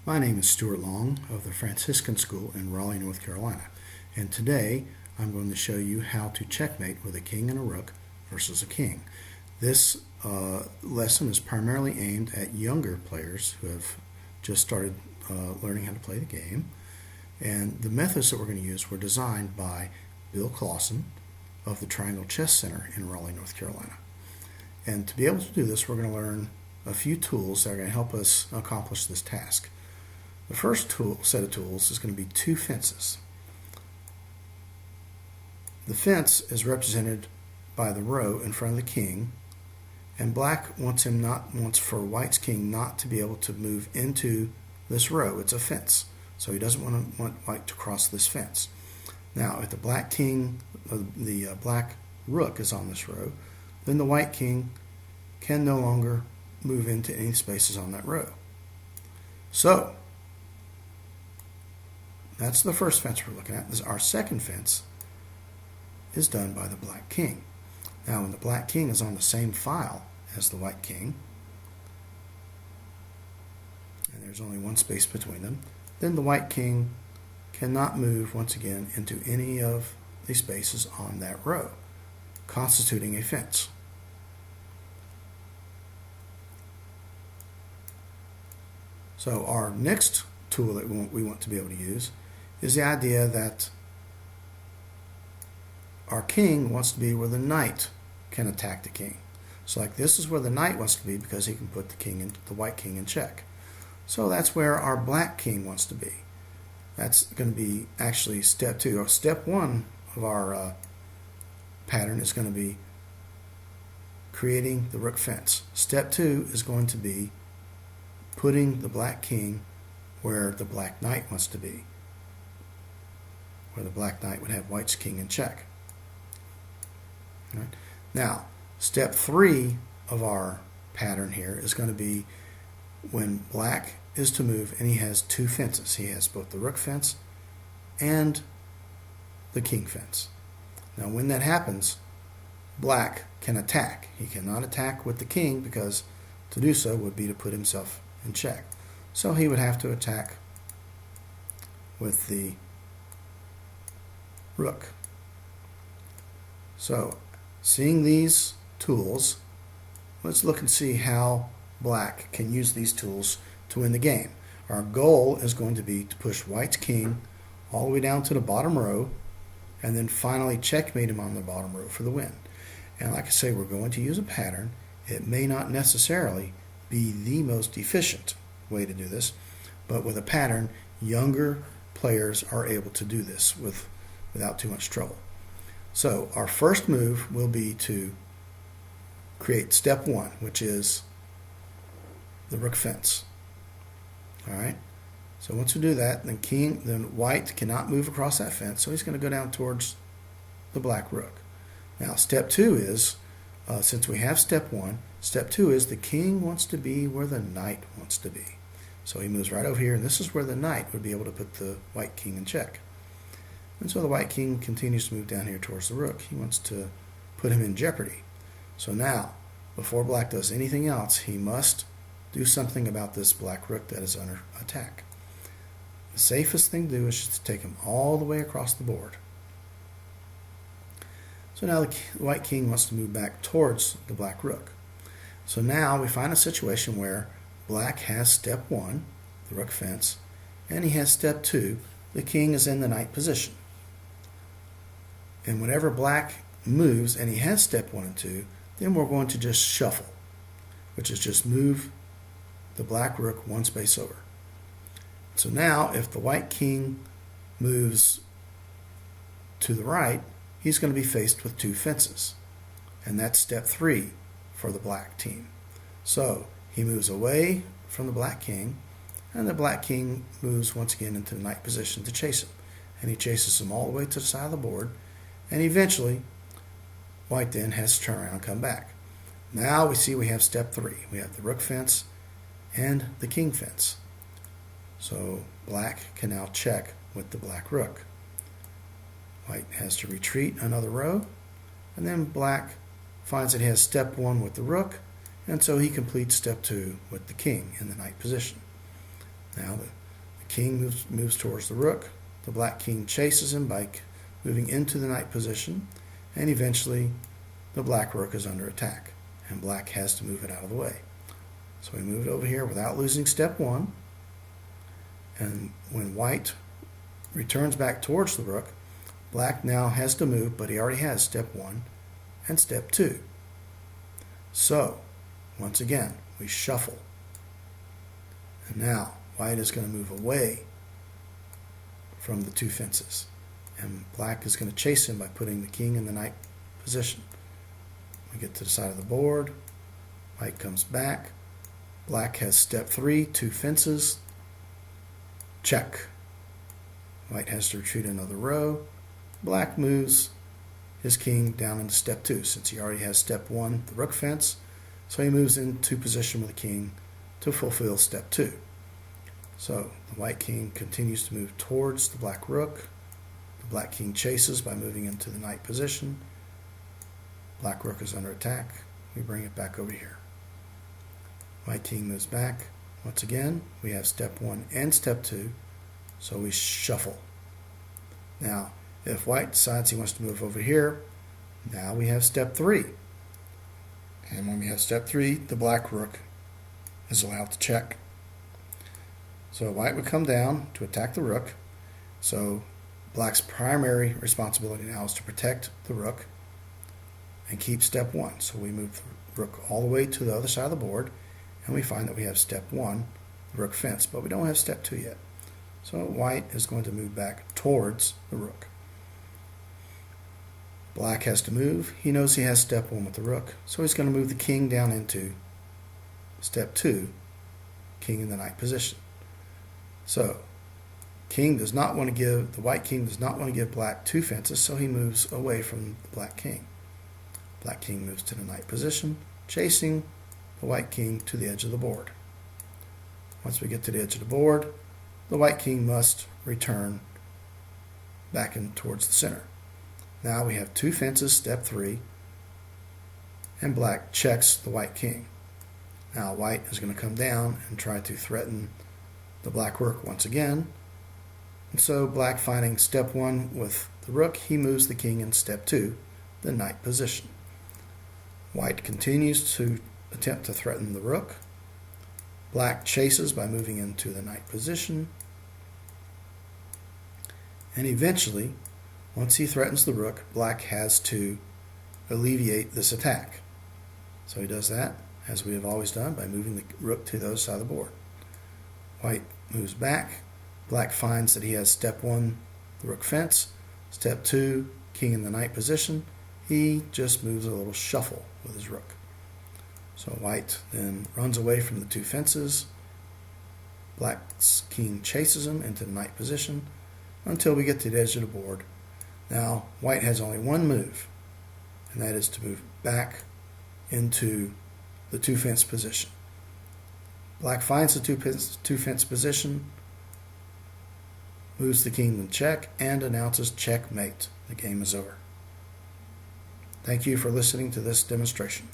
My name is Stuart Long of the Franciscan School in Raleigh, North Carolina, and today I'm going to show you how to checkmate with a king and a rook versus a king. This lesson is primarily aimed at younger players who have just started learning how to play the game, and the methods that we're going to use were designed by Bill Clausen of the Triangle Chess Center in Raleigh, North Carolina. And to be able to do this, we're going to learn a few tools that are going to help us accomplish this task. The first set of tools is going to be two fences. The fence is represented by the row in front of the king, and black wants for white's king not to be able to move into this row. It's a fence, so he doesn't want white to cross this fence. Now, if the black king, the black rook is on this row, then the white king can no longer move into any spaces on that row. So, that's the first fence we're looking at. Our second fence is done by the black king. Now, when the black king is on the same file as the white king, and there's only one space between them, then the white king cannot move once again into any of the spaces on that row, constituting a fence. So our next tool that we want to be able to use is the idea that our king wants to be where the knight can attack the king. So like this is where the knight wants to be because he can put the white king in check. So that's where our black king wants to be. That's going to be actually step two. Or step one of our pattern is going to be creating the rook fence. Step two is going to be putting the black king where the black knight wants to be, where the black knight would have white's king in check. Right. Now, step three of our pattern here is going to be when black is to move and he has two fences. He has both the rook fence and the king fence. Now, when that happens, black can attack. He cannot attack with the king because to do so would be to put himself in check. So he would have to attack with the rook. So, seeing these tools, let's look and see how black can use these tools to win the game. Our goal is going to be to push white's king all the way down to the bottom row and then finally checkmate him on the bottom row for the win. And like I say, we're going to use a pattern. It may not necessarily be the most efficient way to do this, but with a pattern, younger players are able to do this without too much trouble. So our first move will be to create step one, which is the rook fence. All right. So once we do that, then white cannot move across that fence, so he's going to go down towards the black rook. Now step two is, since we have step one, step two is the king wants to be where the knight wants to be. So he moves right over here, and this is where the knight would be able to put the white king in check. And so the white king continues to move down here towards the rook. He wants to put him in jeopardy. So now, before black does anything else, he must do something about this black rook that is under attack. The safest thing to do is just to take him all the way across the board. So now the white king wants to move back towards the black rook. So now we find a situation where black has step one, the rook fence, and he has step two, the king is in the knight position. And whenever black moves and he has step one and two, then we're going to just shuffle, which is just move the black rook one space over. So now if the white king moves to the right, he's going to be faced with two fences. And that's step three for the black team. So he moves away from the black king, and the black king moves once again into the knight position to chase him. And he chases him all the way to the side of the board, and eventually white then has to turn around and come back. Now we see we have step three. We have the rook fence and the king fence. So black can now check with the black rook. White has to retreat another row, and then black finds that he has step one with the rook, and so he completes step two with the king in the knight position. Now the king moves towards the rook. The black king chases him by moving into the knight position, and eventually the black rook is under attack, and black has to move it out of the way. So we move it over here without losing step one, and when white returns back towards the rook, black now has to move, but he already has step one and step two. So once again, we shuffle, and now white is going to move away from the two fences, and black is going to chase him by putting the king in the knight position. We get to the side of the board, white comes back, black has step three, two fences, check. White has to retreat another row. Black moves his king down into step two, since he already has step one, the rook fence, so he moves into position with the king to fulfill step two. So the white king continues to move towards the black rook. The black king chases by moving into the knight position. Black rook is under attack. We bring it back over here. White king moves back. Once again, we have step one and step two, so we shuffle. Now, if white decides he wants to move over here, now we have step three. And when we have step three, the black rook is allowed to check. So white would come down to attack the rook. So black's primary responsibility now is to protect the rook and keep step one. So we move the rook all the way to the other side of the board, and we find that we have step one, the rook fence, but we don't have step two yet. So white is going to move back towards the rook. Black has to move. He knows he has step one with the rook, so he's going to move the king down into step two, king in the knight position. So the white king does not want to give black two fences, so he moves away from the black king. Black king moves to the knight position, chasing the white king to the edge of the board. Once we get to the edge of the board, the white king must return back in towards the center. Now we have two fences, step three, and black checks the white king. Now white is going to come down and try to threaten the black rook once again. And so black, finding step one with the rook, he moves the king in step two, the knight position. White continues to attempt to threaten the rook. Black chases by moving into the knight position. And eventually, once he threatens the rook, black has to alleviate this attack. So he does that, as we have always done, by moving the rook to the other side of the board. White moves back. Black finds that he has step one, the rook fence. Step two, king in the knight position. He just moves a little shuffle with his rook. So white then runs away from the two fences. Black's king chases him into the knight position until we get to the edge of the board. Now white has only one move, and that is to move back into the two fence position. Black finds the two fence position, moves the king in check, and announces checkmate. The game is over. Thank you for listening to this demonstration.